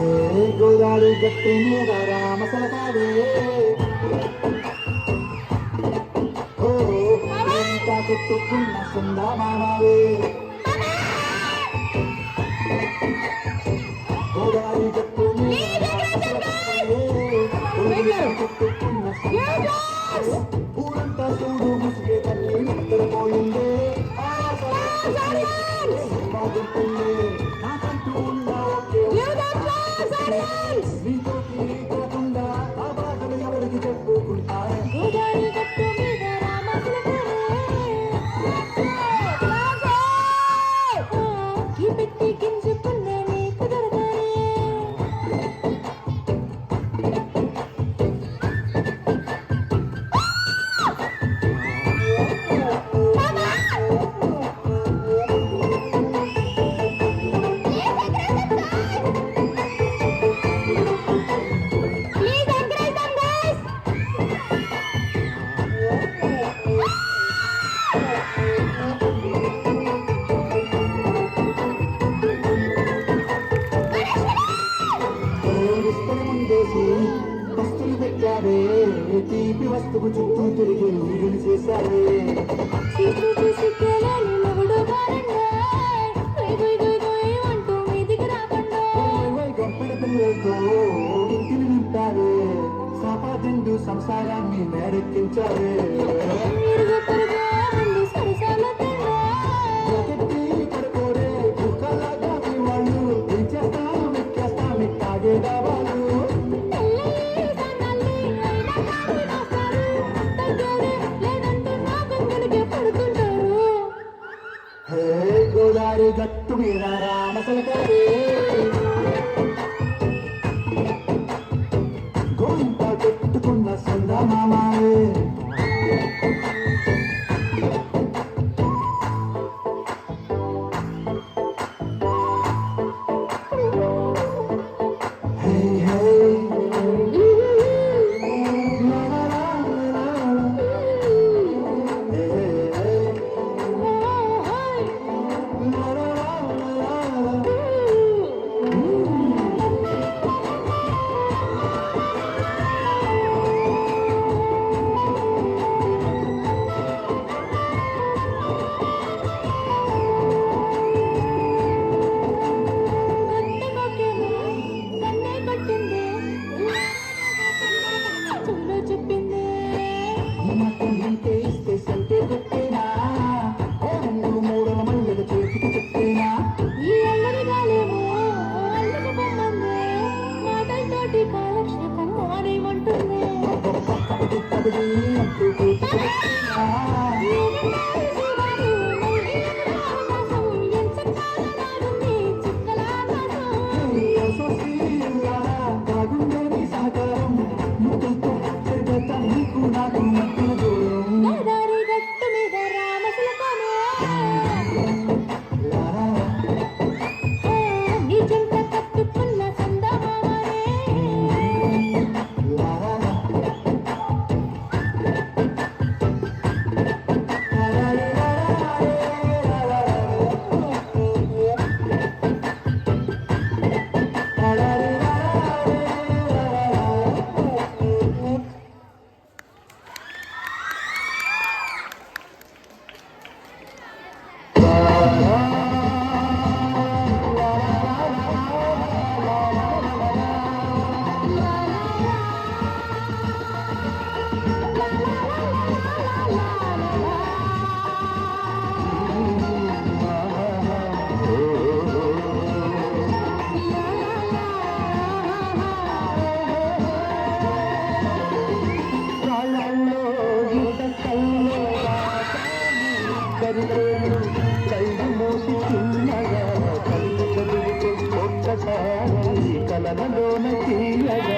గోదావరి గట్టి మీద రామసలకావే కొట్టుకున్న సుందమానవే గోదావరి గట్టి మీద కొట్టుకున్న ఊరంతా చూడు ముసిగే తల్లి నిద్రపోయిందే నాకంటూ ఉన్న ఒకే నీతో కాకుండా ఆ బాధలు ఎవరికి చెప్పుకుంటారే వస్తువులు పెట్టారే తీపి వస్తువు చుట్టూ తిరిగి వీడిని చేశారే గొప్పల పిల్లలతో ఇంటిని నింపారే సంపాదిండు సంసారాన్ని మేరెక్కించారే పడుకోరే కుక్కలాగా వాళ్ళు పెంచేస్తాం ఎక్కేస్తాం ఎక్కాగేదా వాళ్ళు గోదావరి గట్టు మీద రామసలకావే గోంత పెట్టుకున్న సందమామావే కళ్ళు మోసి చిన్నగా కళ్ళు చదువుకు ఒక్కసారి కలలోన తీయగా